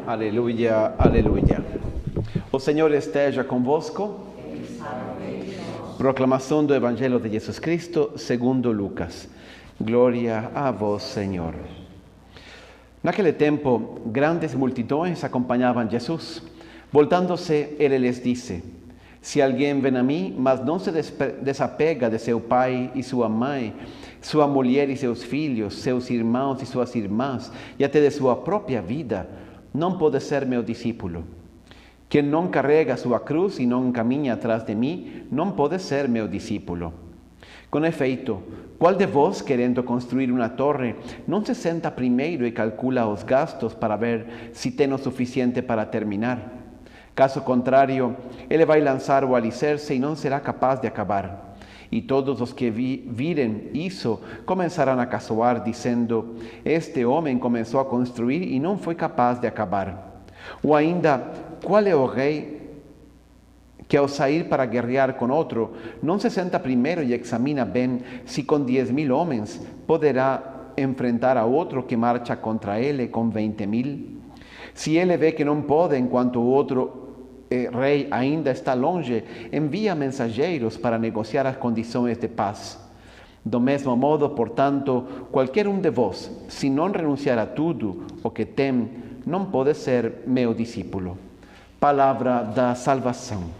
Aleluia, aleluia. O Senhor esteja convosco. Proclamação do Evangelho de Jesus Cristo segundo Lucas. Glória a vós, Senhor. Naquele tempo, grandes multidões acompanhavam Jesus. Voltando-se, ele lhes disse: Se alguém vem a mim, mas não se desapega de seu pai e sua mãe, sua mulher e seus filhos, seus irmãos e suas irmãs, e até de sua própria vida, não pode ser meu discípulo. Quem não carrega sua cruz e não caminha atrás de mim, não pode ser meu discípulo. Com efeito, qual de vós, querendo construir uma torre, não se senta primeiro e calcula os gastos para ver se tem o suficiente para terminar? Caso contrário, ele vai lançar o alicerce e não será capaz de acabar. E todos os que virem isso começarão a caçoar, dizendo: Este homem começou a construir e não foi capaz de acabar. Ou ainda, qual é o rei que ao sair para guerrear com outro, não se senta primeiro e examina bem se com 10.000 homens poderá enfrentar a outro que marcha contra ele com 20.000? Se ele vê que não pode, enquanto o outro rei ainda está longe, envia mensageiros para negociar as condições de paz. Do mesmo modo, portanto, qualquer um de vós, se não renunciar a tudo o que tem, não pode ser meu discípulo. Palavra da salvação.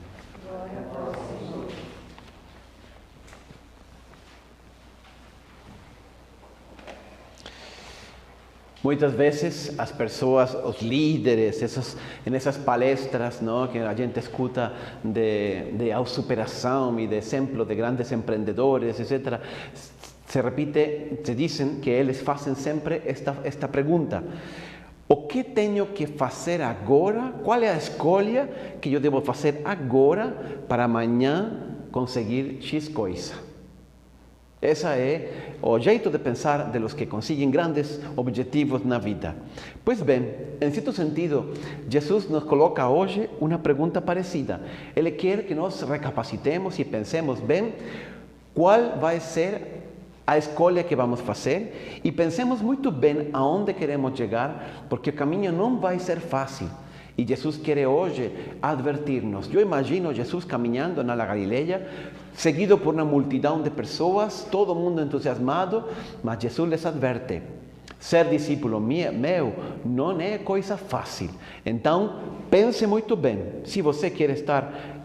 Muitas vezes as pessoas, os líderes, nessas palestras, ¿no?, que a gente escuta de autossuperação e de exemplo de grandes empreendedores, etc., se dizem que eles fazem sempre esta pergunta: o que tenho que fazer agora? Qual é a escolha que eu devo fazer agora para amanhã conseguir X coisa? Esse é o jeito de pensar de los que conseguem grandes objetivos na vida. Pois bem, em certo sentido, Jesus nos coloca hoje uma pergunta parecida. Ele quer que nós recapacitemos e pensemos bem qual vai ser a escolha que vamos fazer e pensemos muito bem aonde queremos chegar, porque o caminho não vai ser fácil. E Jesus quer hoje advertir-nos. Eu imagino Jesus caminhando na Galileia, seguido por uma multidão de pessoas, todo mundo entusiasmado, mas Jesus les adverte: ser discípulo meu não é coisa fácil. Então, pense muito bem. Se você quer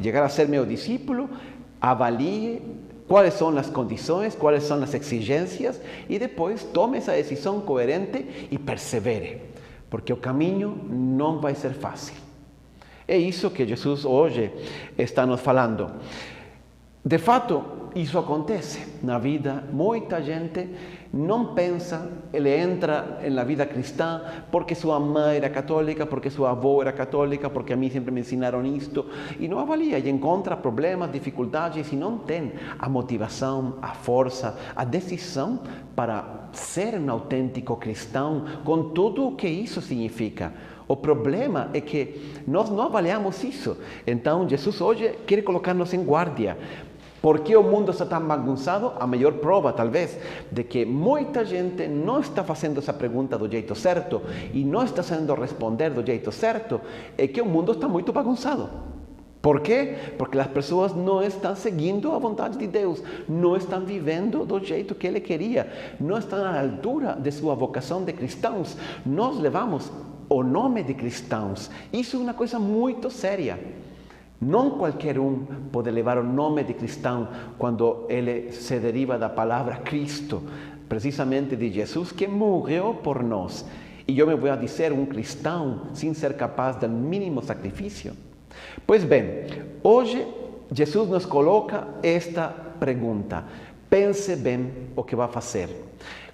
chegar a ser meu discípulo, avalie quais são as condições, quais são as exigências, e depois tome essa decisão coerente e persevere. Porque o caminho não vai ser fácil. É isso que Jesus hoje está nos falando. De fato, isso acontece na vida. Muita gente não pensa, ele entra na vida cristã porque sua mãe era católica, porque sua avó era católica, porque a mim sempre me ensinaram isto, e não avalia, e encontra problemas, dificuldades, e não tem a motivação, a força, a decisão para ser um autêntico cristão, com tudo o que isso significa. O problema é que nós não avaliamos isso. Então, Jesus hoje quer colocar-nos em guarda. Por que o mundo está tão bagunçado? A maior prova, talvez, de que muita gente não está fazendo essa pergunta do jeito certo e não está sendo responder do jeito certo, é que o mundo está muito bagunçado. Por quê? Porque as pessoas não estão seguindo a vontade de Deus, não estão vivendo do jeito que Ele queria, não estão à altura de sua vocação de cristãos. Nós levamos o nome de cristãos. Isso é uma coisa muito séria. Não qualquer um pode levar o nome de cristão quando ele se deriva da palavra Cristo, precisamente de Jesus, que morreu por nós. E eu me vou dizer um cristão sem ser capaz do mínimo sacrifício? Pois bem, hoje Jesus nos coloca esta pergunta. Pense bem o que vai fazer.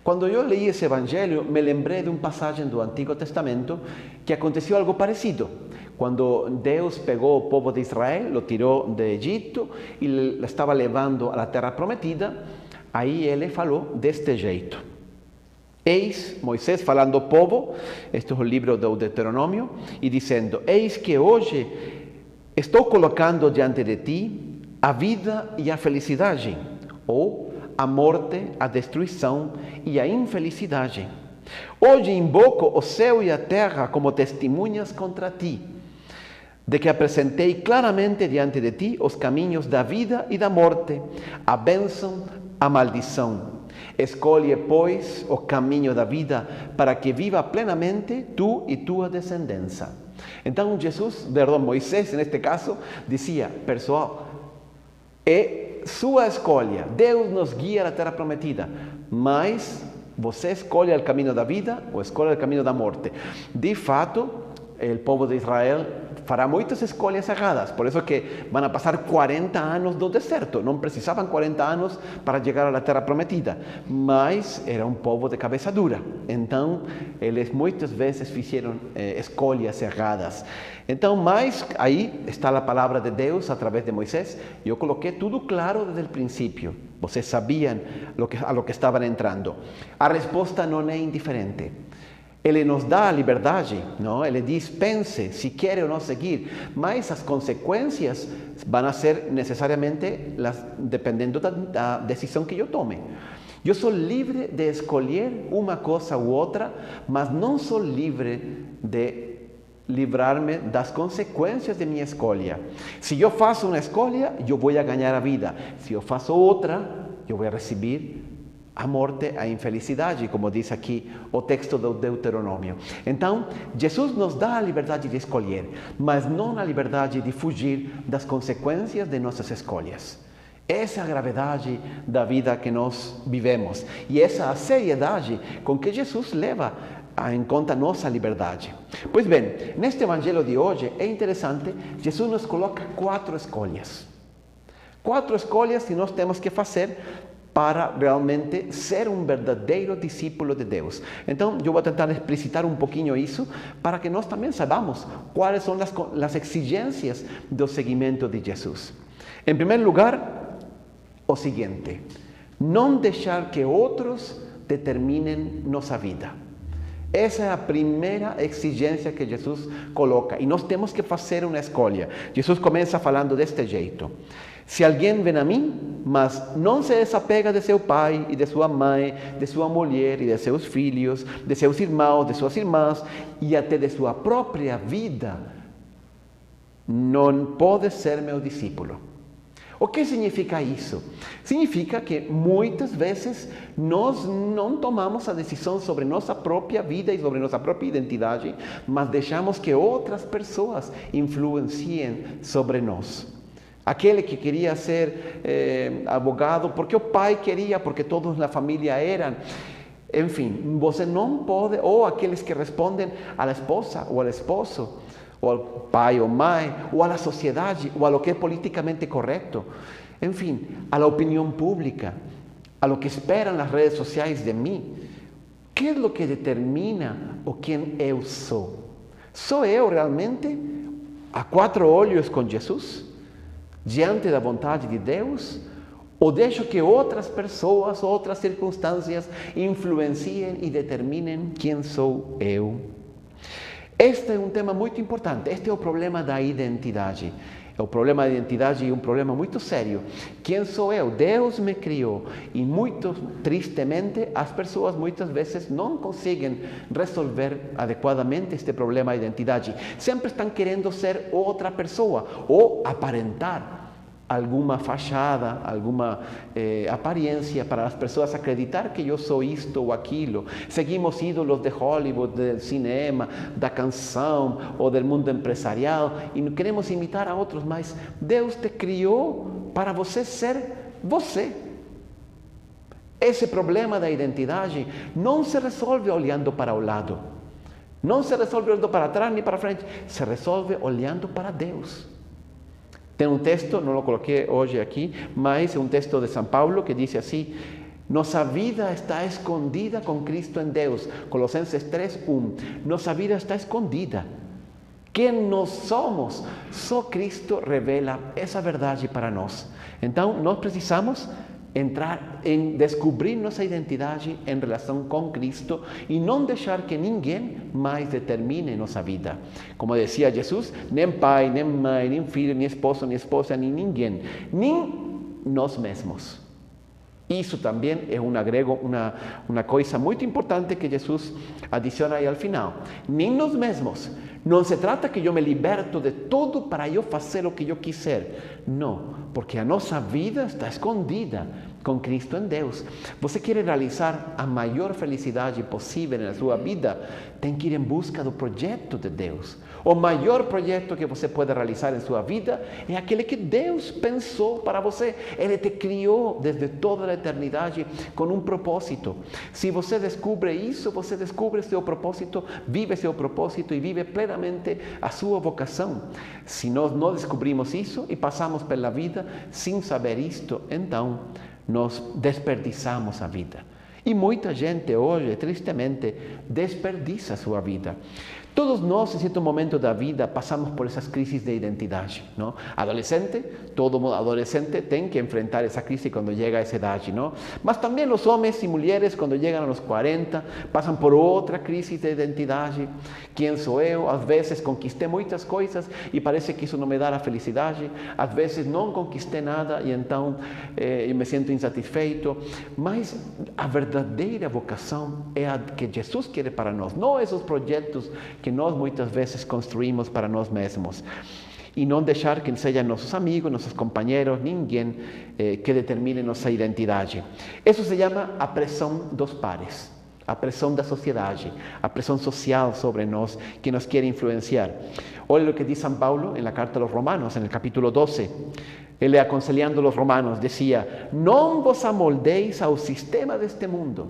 Quando eu li esse evangelho, me lembrei de uma passagem do Antigo Testamento que aconteceu algo parecido. Quando Deus pegou o povo de Israel, o tirou do Egito e o estava levando à terra prometida, aí ele falou deste jeito: Eis, Moisés falando ao povo, este é o livro do Deuteronômio, e dizendo: Eis que hoje estou colocando diante de ti a vida e a felicidade, ou a morte, a destruição e a infelicidade. Hoje invoco o céu e a terra como testemunhas contra ti, de que apresentei claramente diante de ti os caminhos da vida e da morte, a bênção, a maldição. Escolhe, pois, o caminho da vida, para que viva plenamente tu e tua descendência. Então Moisés, neste caso, dizia, pessoal, é sua escolha. Deus nos guia à terra prometida, mas você escolhe o caminho da vida ou escolhe o caminho da morte. De fato, o povo de Israel fará muitas escolhas erradas, por isso que vão passar 40 anos no deserto. Não precisavam 40 anos para chegar à terra prometida, mas era um povo de cabeça dura, então eles muitas vezes fizeram escolhas erradas. Então, mas aí está a palavra de Deus através de Moisés. Eu coloquei tudo claro desde o princípio. Vocês sabiam a lo que estavam entrando. A resposta não é indiferente. Ele nos dá a liberdade, não? Ele diz, pense se quer ou não seguir, mas as consequências vão ser necessariamente dependendo da decisão que eu tome. Eu sou livre de escolher uma coisa ou outra, mas não sou livre de livrar-me das consequências de minha escolha. Se eu faço uma escolha, eu vou ganhar a vida. Se eu faço outra, eu vou receber a morte, a infelicidade, como diz aqui o texto do Deuteronômio. Então, Jesus nos dá a liberdade de escolher, mas não a liberdade de fugir das consequências de nossas escolhas. Essa é a gravidade da vida que nós vivemos e essa é a seriedade com que Jesus leva em conta nossa liberdade. Pois bem, neste evangelho de hoje é interessante, Jesus nos coloca 4 escolhas. 4 escolhas que nós temos que fazer para realmente ser um verdadeiro discípulo de Deus. Então, eu vou tentar explicitar um pouquinho isso, para que nós também saibamos quais são as exigências do seguimento de Jesus. Em primeiro lugar, o seguinte: não deixar que outros determinem nossa vida. Essa é a primeira exigência que Jesus coloca, e nós temos que fazer uma escolha. Jesus começa falando deste jeito: se alguém vem a mim, mas não se desapega de seu pai e de sua mãe, de sua mulher e de seus filhos, de seus irmãos, de suas irmãs e até de sua própria vida, não pode ser meu discípulo. O que significa isso? Significa que muitas vezes nós não tomamos a decisão sobre nossa própria vida e sobre nossa própria identidade, mas deixamos que outras pessoas influenciem sobre nós. Aquele que queria ser advogado porque o pai queria, porque todos na família eram. Enfim, você não pode, ou aqueles que respondem à esposa ou ao esposo, ou ao pai ou mãe, ou à sociedade, ou a lo que é politicamente correto. Enfim, à opinião pública, a lo que esperam nas redes sociais de mim. O que é o que determina o quem eu sou? Sou eu realmente a 4 olhos com Jesus, diante da vontade de Deus? Ou deixo que outras pessoas, outras circunstâncias influenciem e determinem quem sou eu? Este é um tema muito importante. Este é o problema da identidade. O problema da identidade é um problema muito sério. Quem sou eu? Deus me criou. E muito tristemente, as pessoas muitas vezes não conseguem resolver adequadamente este problema da identidade. Sempre estão querendo ser outra pessoa ou aparentar alguma fachada, alguma aparência para as pessoas acreditar que eu sou isto ou aquilo. Seguimos ídolos de Hollywood, do cinema, da canção ou do mundo empresarial e não queremos imitar a outros, mas Deus te criou para você ser você. Esse problema da identidade não se resolve olhando para o lado, não se resolve olhando para trás nem para frente, se resolve olhando para Deus. Tem um texto, não o coloquei hoje aqui, mas é um texto de São Paulo que diz assim: nossa vida está escondida com Cristo em Deus. Colossenses 3:1. Nossa vida está escondida. Quem nós somos, só Cristo revela essa verdade para nós. Então, nós precisamos entrar em descobrir nossa identidade em relação com Cristo e não deixar que ninguém mais determine nossa vida. Como dizia Jesus, nem pai, nem mãe, nem filho, nem esposo, nem esposa, nem ninguém, nem nós mesmos. Isso também é um agrego, uma coisa muito importante que Jesus adiciona aí ao final. Nem nós mesmos. Não se trata que eu me liberto de tudo para eu fazer o que eu quiser. Não, porque a nossa vida está escondida com Cristo em Deus. Você quer realizar a maior felicidade possível na sua vida, tem que ir em busca do projeto de Deus. O maior projeto que você pode realizar em sua vida é aquele que Deus pensou para você. Ele te criou desde toda a eternidade com um propósito. Se você descobre isso, você descobre seu propósito, vive seu propósito e vive plenamente a sua vocação. Se nós não descobrimos isso e passamos pela vida sem saber isto, então nós desperdiçamos a vida. E muita gente hoje, tristemente, desperdiça a sua vida. Todos nós, em certo momento da vida, passamos por essas crises de identidade, não? Adolescente, todo adolescente tem que enfrentar essa crise quando chega a essa idade, não? Mas também os homens e mulheres, quando chegam aos 40, passam por outra crise de identidade. Quem sou eu? Às vezes conquistei muitas coisas e parece que isso não me dá a felicidade. Às vezes não conquistei nada e então eu me sinto insatisfeito. Mas a verdadeira vocação é a que Jesus quer para nós, não esses projetos que nós muitas vezes construímos para nós mesmos. E não deixar que sejam nossos amigos, nossos companheiros, ninguém que determine nossa identidade. Isso se chama a pressão dos pares, a pressão da sociedade, a pressão social sobre nós que nos quer influenciar. Olha o que diz São Paulo na carta aos Romanos, no capítulo 12. Ele, aconselhando os romanos, dizia: não vos amoldeis ao sistema deste mundo.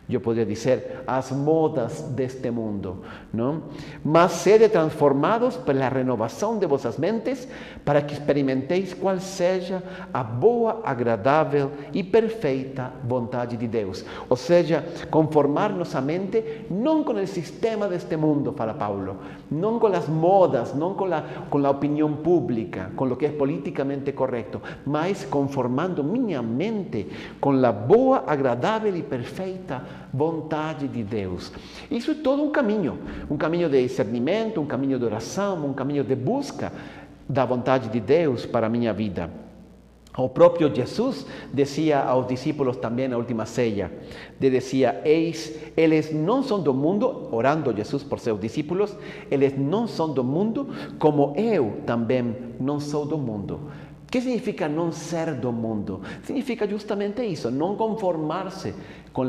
Eu poderia dizer, as modas deste mundo, não? Mas sede transformados pela renovação de vossas mentes, para que experimenteis qual seja a boa, agradável e perfeita vontade de Deus. Ou seja, conformar nossa mente não com o sistema deste mundo, fala Paulo, não com as modas, não com a opinião pública, com o que é politicamente correto, mas conformando minha mente com a boa, agradável e perfeita vontade de Deus. Isso é todo um caminho de discernimento, um caminho de oração, um caminho de busca da vontade de Deus para a minha vida. O próprio Jesus dizia aos discípulos também na última ceia, ele dizia: eis, eles não são do mundo, orando Jesus por seus discípulos, eles não são do mundo, como eu também não sou do mundo. O que significa não ser do mundo? Significa justamente isso, não conformar-se com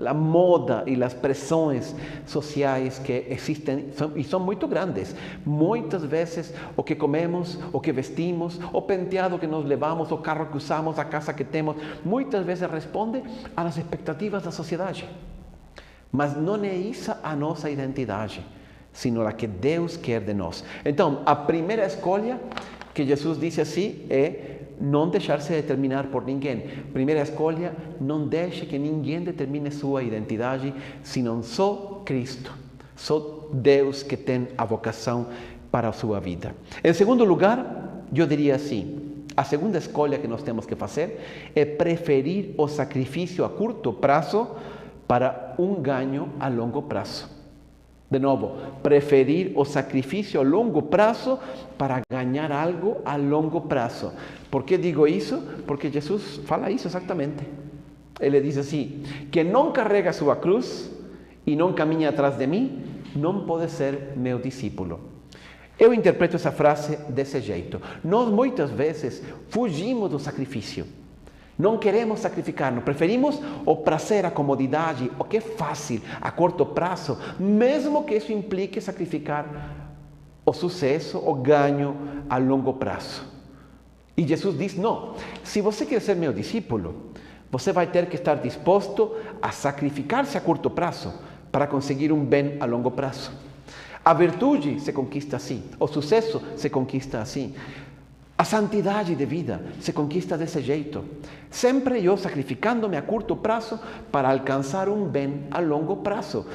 a moda e as pressões sociais que existem e são muito grandes. Muitas vezes o que comemos, o que vestimos, o penteado que nos levamos, o carro que usamos, a casa que temos, muitas vezes responde às expectativas da sociedade. Mas não é essa a nossa identidade, sino a que Deus quer de nós. Então, a primeira escolha que Jesus disse assim é: não deixar-se determinar por ninguém. Primeira escolha, não deixe que ninguém determine sua identidade, senão só Cristo. Só Deus que tem a vocação para a sua vida. Em segundo lugar, eu diria assim, a segunda escolha que nós temos que fazer é preferir o sacrifício a curto prazo para um ganho a longo prazo. De novo, preferir o sacrifício a longo prazo para ganhar algo a longo prazo. Por que digo isso? Porque Jesus fala isso exatamente. Ele diz assim: quem não carrega sua cruz e não caminha atrás de mim, não pode ser meu discípulo. Eu interpreto essa frase desse jeito. Nós muitas vezes fugimos do sacrifício. Não queremos sacrificar-nos, preferimos o prazer, a comodidade, o que é fácil, a curto prazo, mesmo que isso implique sacrificar o sucesso, o ganho a longo prazo. E Jesus diz: não, se você quer ser meu discípulo, você vai ter que estar disposto a sacrificar-se a curto prazo para conseguir um bem a longo prazo. A virtude se conquista assim, o sucesso se conquista assim. A santidade de vida se conquista desse jeito. Sempre eu sacrificando-me a curto prazo para alcançar um bem a longo prazo.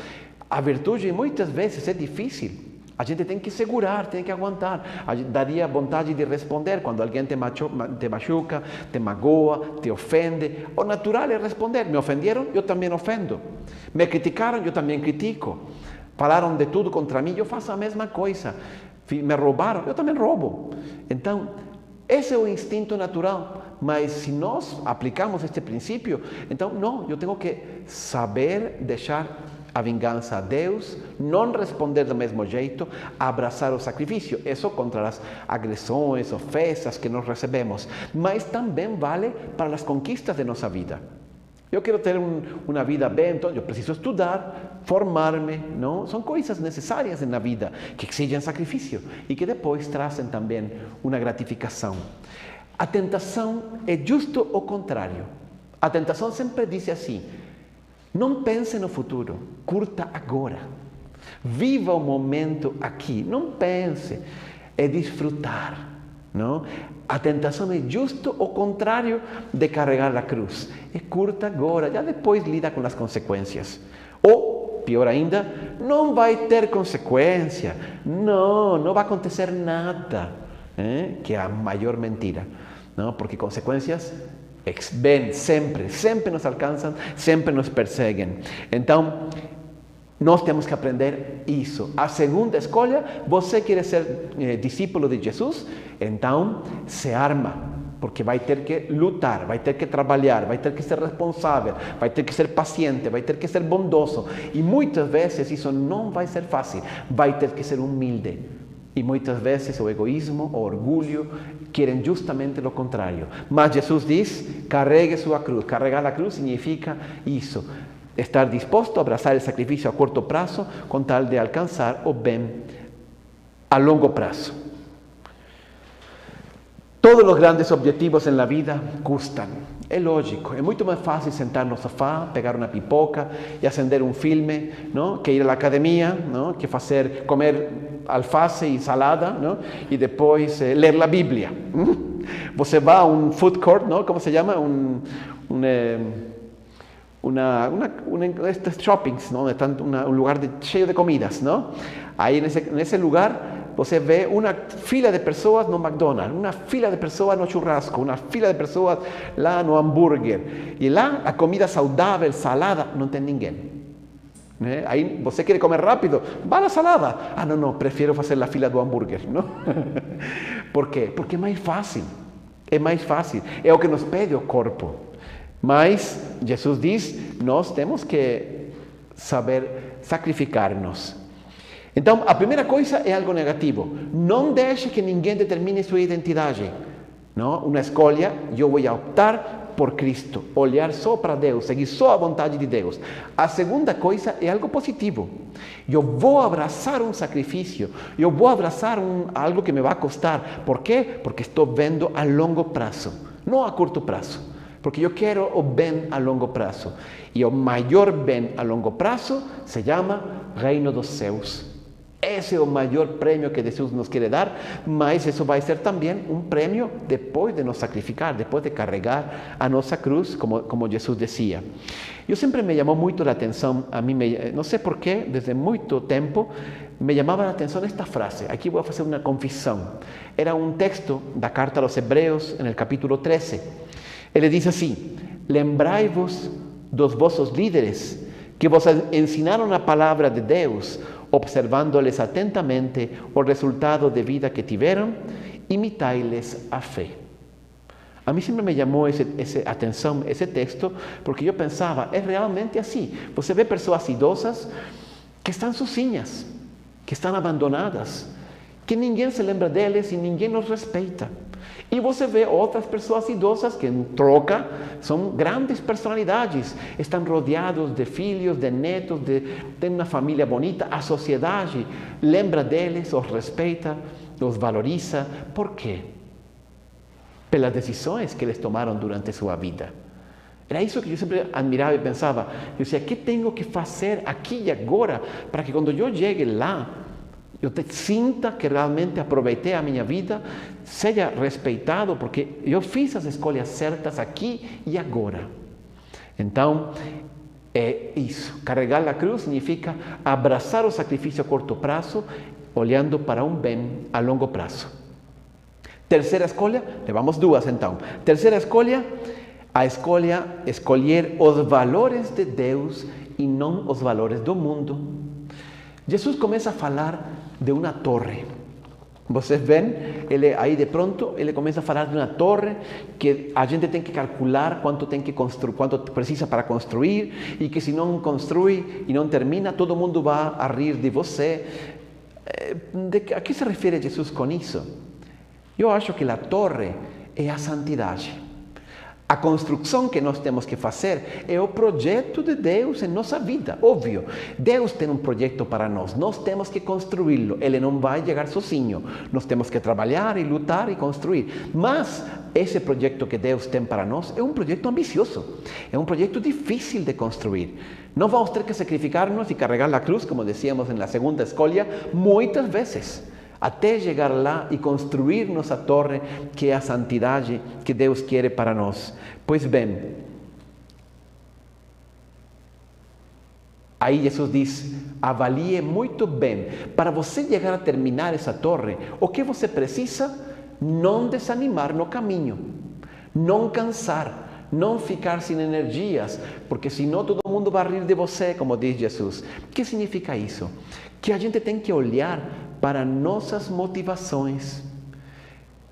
A virtude muitas vezes é difícil. A gente tem que segurar, tem que aguentar. Daria vontade de responder quando alguém te machuca, te magoa, te ofende. O natural é responder: me ofenderam, eu também ofendo. Me criticaram, eu também critico. Falaram de tudo contra mim, eu faço a mesma coisa. Me roubaram, eu também roubo. Então, Esse é o instinto natural, mas se nós aplicamos este princípio, então não, eu tenho que saber deixar a vingança a Deus, não responder do mesmo jeito, abraçar o sacrifício. Isso contra as agressões, ofensas que nós recebemos, mas também vale para as conquistas de nossa vida. Eu quero ter uma vida bem, então eu preciso estudar, formar-me, não? São coisas necessárias na vida que exigem sacrifício e que depois trazem também uma gratificação. A tentação é justo o contrário. A tentação sempre diz assim: não pense no futuro, curta agora. Viva o momento aqui, não pense, é desfrutar. Não? A tentação é justo o contrário de carregar a cruz. É curta agora, já depois lida com as consequências. Ou, pior ainda, não vai ter consequência. Não vai acontecer nada. Que é a maior mentira. Não? Porque consequências vêm sempre nos alcançam, sempre nos perseguem. Então, nós temos que aprender isso. A segunda escolha, você quer ser discípulo de Jesus? Então, se arma, porque vai ter que lutar, vai ter que trabalhar, vai ter que ser responsável, vai ter que ser paciente, vai ter que ser bondoso. E muitas vezes isso não vai ser fácil, vai ter que ser humilde. E muitas vezes o egoísmo, o orgulho, querem justamente o contrário. Mas Jesus diz, carregue sua cruz. Carregar a cruz significa isso. Estar disposto a abraçar o sacrifício a curto prazo com tal de alcançar o bem a longo prazo. Todos os grandes objetivos na vida custam. É lógico, é muito mais fácil sentar no sofá, pegar uma pipoca e acender um filme, não? Que ir à academia, não? Que comer alface e salada, não? E depois ler a Bíblia. Você vai a um food court, não? Como se chama? Estes shoppings, ¿no? Un lugar cheio de comidas, ¿no? Aí nesse lugar você vê uma fila de pessoas no McDonald's, uma fila de pessoas no churrasco, uma fila de pessoas lá no hambúrguer. E lá a comida saudável, salada, não tem ninguém. Aí você quer comer rápido, vá na salada. Ah, não, prefiro fazer a fila do hambúrguer, não? Por quê? Porque é mais fácil. É mais fácil. É o que nos pede o corpo. Mas Jesus diz, nós temos que saber sacrificar-nos. Então, a primeira coisa é algo negativo. Não deixe que ninguém determine sua identidade. Não? Uma escolha, eu vou optar por Cristo, olhar só para Deus, seguir só a vontade de Deus. A segunda coisa é algo positivo. Eu vou abraçar um sacrifício, eu vou abraçar algo que me vai custar. Por quê? Porque estou vendo a longo prazo, não a curto prazo. Porque eu quero o bem a longo prazo. E o maior bem a longo prazo se chama Reino dos Céus. Esse é o maior prêmio que Jesus nos quer dar, mas isso vai ser também um prêmio depois de nos sacrificar, depois de carregar a nossa cruz, como Jesus dizia. Eu sempre me chamou muito a atenção, não sei porquê, desde muito tempo, me chamava a atenção esta frase. Aqui vou fazer uma confissão. Era um texto da carta aos Hebreus, no capítulo 13. Ele diz assim: lembrai-vos dos vossos líderes, que vos ensinaram a palavra de Deus, observando-lhes atentamente o resultado de vida que tiveram, imitai-lhes a fé. A mim sempre me chamou essa atenção, esse texto, porque eu pensava, é realmente assim. Você vê pessoas idosas que estão sozinhas, que estão abandonadas, que ninguém se lembra deles e ninguém os respeita. E você vê outras pessoas idosas que, em troca, são grandes personalidades. Estão rodeados de filhos, de netos, têm uma família bonita. A sociedade lembra deles, os respeita, os valoriza. Por quê? Pelas decisões que eles tomaram durante sua vida. Era isso que eu sempre admirava e pensava. Eu dizia, o que tenho que fazer aqui e agora para que quando eu chegue lá, eu sinta que realmente aproveitei a minha vida, seja respeitado, porque eu fiz as escolhas certas aqui e agora. Então, é isso. Carregar a cruz significa abraçar o sacrifício a curto prazo, olhando para um bem a longo prazo. Terceira escolha, levamos duas então. Terceira escolha, a escolher os valores de Deus e não os valores do mundo. Jesus começa a falar de uma torre. Vocês veem, ele aí de pronto, ele começa a falar de uma torre que a gente tem que calcular quanto tem que construir, quanto precisa para construir, e que se não construi e não termina, todo mundo vai a rir de você. A que se refere Jesus com isso? Eu acho que a torre é a santidade. A construção que nós temos que fazer é o projeto de Deus em nossa vida, óbvio. Deus tem um projeto para nós temos que construí-lo, ele não vai chegar sozinho. Nós temos que trabalhar e lutar e construir. Mas esse projeto que Deus tem para nós é um projeto ambicioso, é um projeto difícil de construir. Nós vamos ter que sacrificar-nos e carregar a cruz, como decíamos na segunda escolha, muitas vezes, até chegar lá e construir nossa torre, que é a santidade que Deus quer para nós. Pois bem, aí Jesus diz, avalie muito bem. Para você chegar a terminar essa torre, o que você precisa? Não desanimar no caminho, não cansar, não ficar sem energias, porque senão todo mundo vai rir de você, como diz Jesus. O que significa isso? Que a gente tem que olhar para nossas motivações.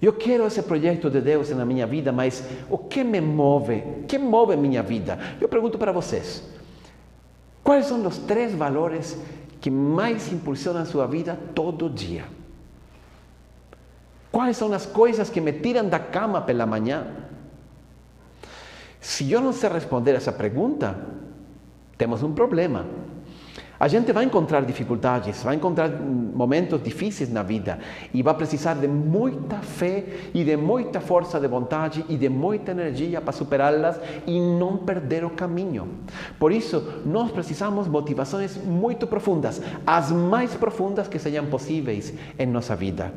Eu quero esse projeto de Deus na minha vida, mas o que me move? O que move minha vida? Eu pergunto para vocês, quais são os 3 valores que mais impulsionam a sua vida todo dia? Quais são as coisas que me tiram da cama pela manhã? Se eu não sei responder essa pergunta, temos um problema. A gente vai encontrar dificuldades, vai encontrar momentos difíceis na vida e vai precisar de muita fé e de muita força de vontade e de muita energia para superá-las e não perder o caminho. Por isso, nós precisamos de motivações muito profundas, as mais profundas que sejam possíveis em nossa vida.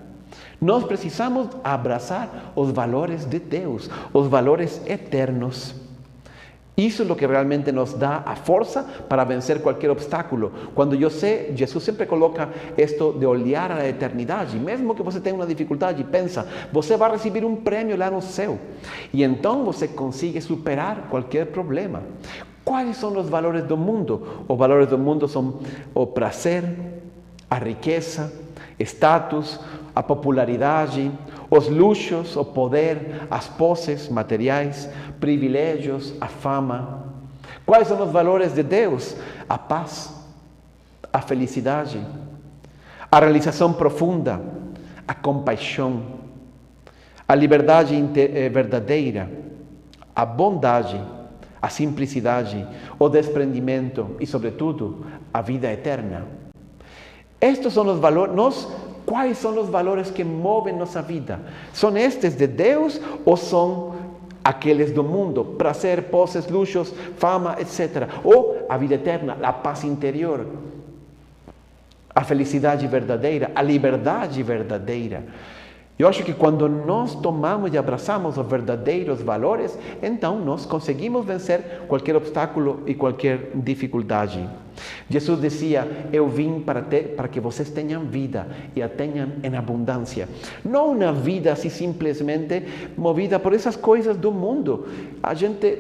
Nós precisamos abraçar os valores de Deus, os valores eternos. Isso é o que realmente nos dá a força para vencer qualquer obstáculo. Quando eu sei, Jesus sempre coloca isto de olhar a eternidade. Mesmo que você tenha uma dificuldade, pensa, você vai receber um prêmio lá no céu. E então você consegue superar qualquer problema. Quais são os valores do mundo? Os valores do mundo são o prazer, a riqueza, status, a popularidade, os luxos, o poder, as posses materiais, privilégios, a fama. Quais são os valores de Deus? A paz, a felicidade, a realização profunda, a compaixão, a liberdade verdadeira, a bondade, a simplicidade, o desprendimento e, sobretudo, a vida eterna. Estes são os valores. Quais são os valores que movem nossa vida? São estes de Deus ou são aqueles do mundo? Prazer, posses, luxos, fama, etc. Ou a vida eterna, a paz interior, a felicidade verdadeira, a liberdade verdadeira. Eu acho que quando nós tomamos e abraçamos os verdadeiros valores, então nós conseguimos vencer qualquer obstáculo e qualquer dificuldade. Jesus dizia, eu vim para que vocês tenham vida e a tenham em abundância. Não uma vida assim simplesmente movida por essas coisas do mundo. A gente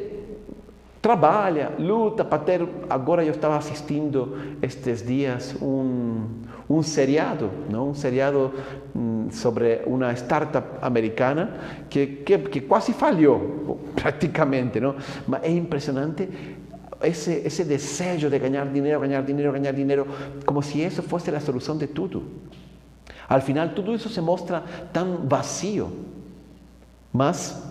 trabalha, luta para ter... Agora eu estava assistindo estes dias um seriado, não? Um seriado sobre uma startup americana que quase falhou, praticamente, não? Mas é impressionante esse desejo de ganhar dinheiro, como se isso fosse a solução de tudo. Al final, tudo isso se mostra tão vazio. Mas,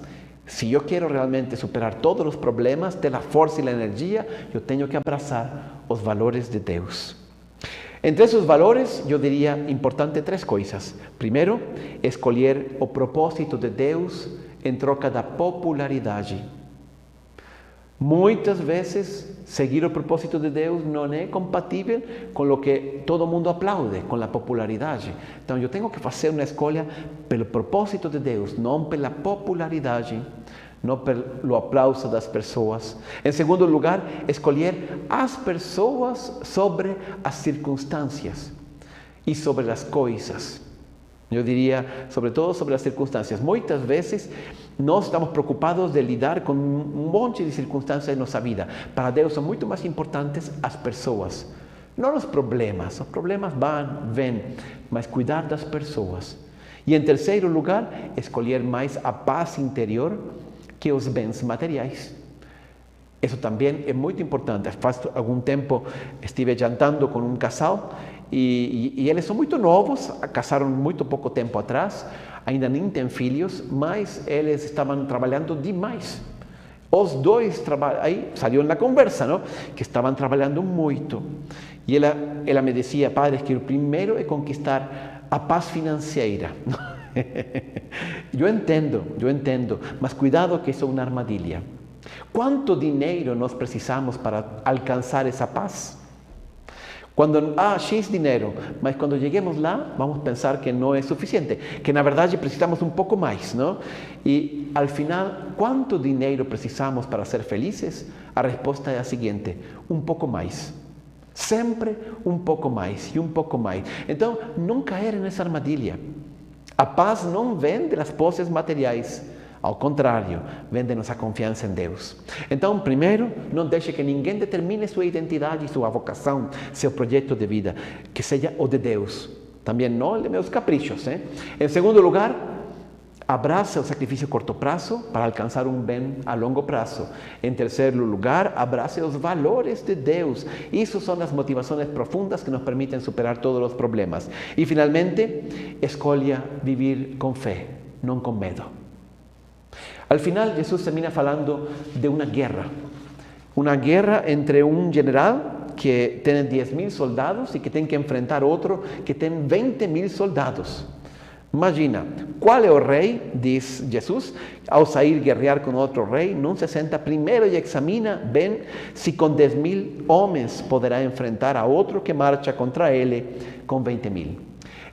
se eu quero realmente superar todos os problemas, ter a força e a energia, eu tenho que abraçar os valores de Deus. Entre esses valores, eu diria importante 3 coisas. Primeiro, escolher o propósito de Deus em troca da popularidade. Muitas vezes, seguir o propósito de Deus não é compatível com o que todo mundo aplaude, com a popularidade. Então, eu tenho que fazer uma escolha pelo propósito de Deus, não pela popularidade, não pelo aplauso das pessoas. Em segundo lugar, escolher as pessoas sobre as circunstâncias e sobre as coisas. Eu diria, sobretudo sobre as circunstâncias. Muitas vezes, nós estamos preocupados de lidar com um monte de circunstâncias em nossa vida. Para Deus são muito mais importantes as pessoas, não os problemas. Os problemas vêm, mas cuidar das pessoas. E em terceiro lugar, escolher mais a paz interior que os bens materiais. Isso também é muito importante. Faz algum tempo estive jantando com um casal e eles são muito novos, casaram muito pouco tempo atrás, ainda nem têm filhos, mas eles estavam trabalhando demais. Os dois aí saiu na conversa, não? Que estavam trabalhando muito. E ela me dizia, padre, que o primeiro é conquistar a paz financeira. Eu entendo, mas cuidado que isso é uma armadilha. Quanto dinheiro nós precisamos para alcançar essa paz? Quando, X dinheiro, mas quando cheguemos lá, vamos pensar que não é suficiente, que na verdade precisamos um pouco mais, não? E al final, quanto dinheiro precisamos para ser felizes? A resposta é a seguinte: um pouco mais. Sempre um pouco mais e um pouco mais. Então, não cair nessa armadilha. A paz não vem das posses materiais. Ao contrário, vem de nossa confiança em Deus. Então, primeiro, não deixe que ninguém determine sua identidade, sua vocação, seu projeto de vida, que seja o de Deus. Também não de meus caprichos. Em segundo lugar, abrace o sacrifício a curto prazo para alcançar um bem a longo prazo. Em terceiro lugar, abrace os valores de Deus. Isso são as motivações profundas que nos permitem superar todos os problemas. E, finalmente, escolha viver com fé, não com medo. Al final, Jesus termina falando de uma guerra entre um general que tem 10.000 soldados e que tem que enfrentar outro que tem 20.000 soldados. Imagina, qual é o rei, diz Jesus, ao sair guerrear com outro rei, não se senta primeiro e examina bem se com 10.000 homens poderá enfrentar a outro que marcha contra ele com 20.000.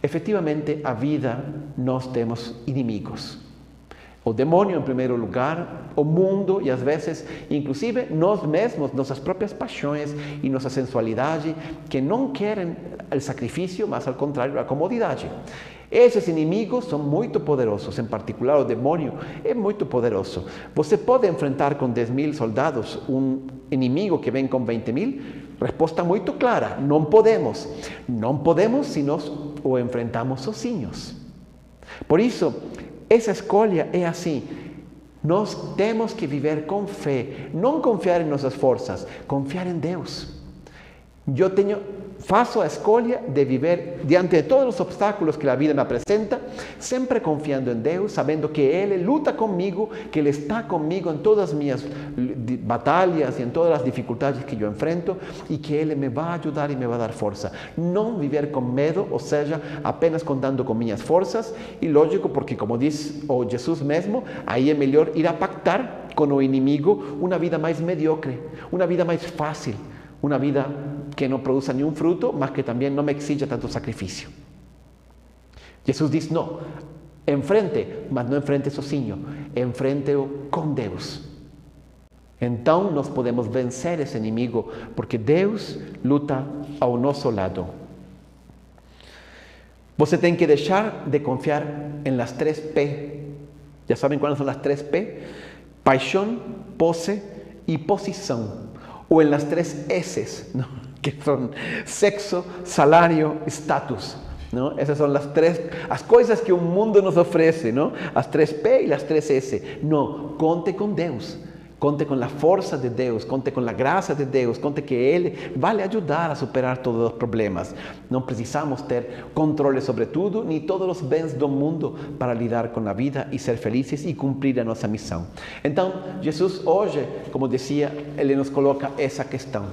Efetivamente, a vida, nós temos inimigos. O demônio em primeiro lugar, o mundo e às vezes, inclusive, nós mesmos, nossas próprias paixões e nossa sensualidade, que não querem o sacrifício, mas ao contrário, a comodidade. Esses inimigos são muito poderosos, em particular o demônio é muito poderoso. Você pode enfrentar com 10.000 soldados um inimigo que vem com 20.000? Resposta muito clara, não podemos. Não podemos se nós o enfrentamos sozinhos. Por isso, essa escolha é assim. Nós temos que viver com fé, não confiar em nossas forças, confiar em Deus. Faço a escolha de viver diante de todos os obstáculos que a vida me apresenta, sempre confiando em Deus, sabendo que Ele luta comigo, que Ele está comigo em todas as minhas batalhas e em todas as dificuldades que eu enfrento e que Ele me vai ajudar e me vai dar força. Não viver com medo, ou seja, apenas contando com minhas forças e lógico, porque como diz o Jesus mesmo, aí é melhor ir a pactar com o inimigo uma vida mais mediocre, uma vida mais fácil, uma vida que não produza nenhum fruto, mas que também não me exija tanto sacrifício. Jesus diz, não, enfrente, mas não enfrente sozinho, enfrente-o com Deus. Então nós podemos vencer esse inimigo, porque Deus luta ao nosso lado. Você tem que deixar de confiar em las 3 P. Já sabem quais são as 3 P? Paixão, posse e posição. Ou em las 3 S, ¿no? Que son sexo, salário, status. ¿No? Essas são as coisas que o mundo nos oferece, ¿no? As 3 P e as 3 S. Não, conte com Deus. Conte com a força de Deus, conte com a graça de Deus, conte que Ele vai lhe ajudar a superar todos os problemas. Não precisamos ter controle sobre tudo, nem todos os bens do mundo para lidar com a vida e ser felizes e cumprir a nossa missão. Então, Jesus hoje, como dizia, Ele nos coloca essa questão.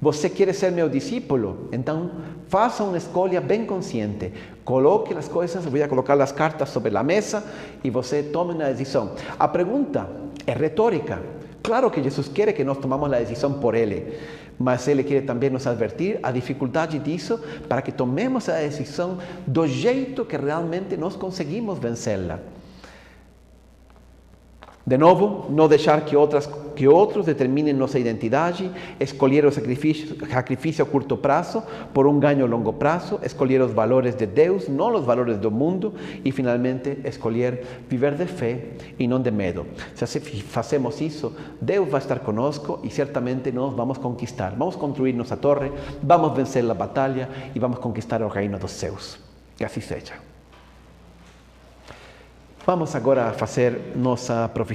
Você quer ser meu discípulo? Então, faça uma escolha bem consciente. Coloque as coisas, vou colocar as cartas sobre a mesa e você tome uma decisão. A pergunta é retórica. Claro que Jesus quer que nós tomamos a decisão por Ele, mas Ele quer também nos advertir a dificuldade disso para que tomemos a decisão do jeito que realmente nós conseguimos vencê-la. De novo, não deixar que outros determinem nossa identidade, escolher o sacrifício a curto prazo por um ganho a longo prazo, escolher os valores de Deus, não os valores do mundo e, finalmente, escolher viver de fé e não de medo. Se fazemos isso, Deus vai estar conosco e certamente nós vamos conquistar. Vamos construir nossa torre, vamos vencer a batalha e vamos conquistar o reino dos céus. Que assim seja. Vamos agora a fazer nossa profissão.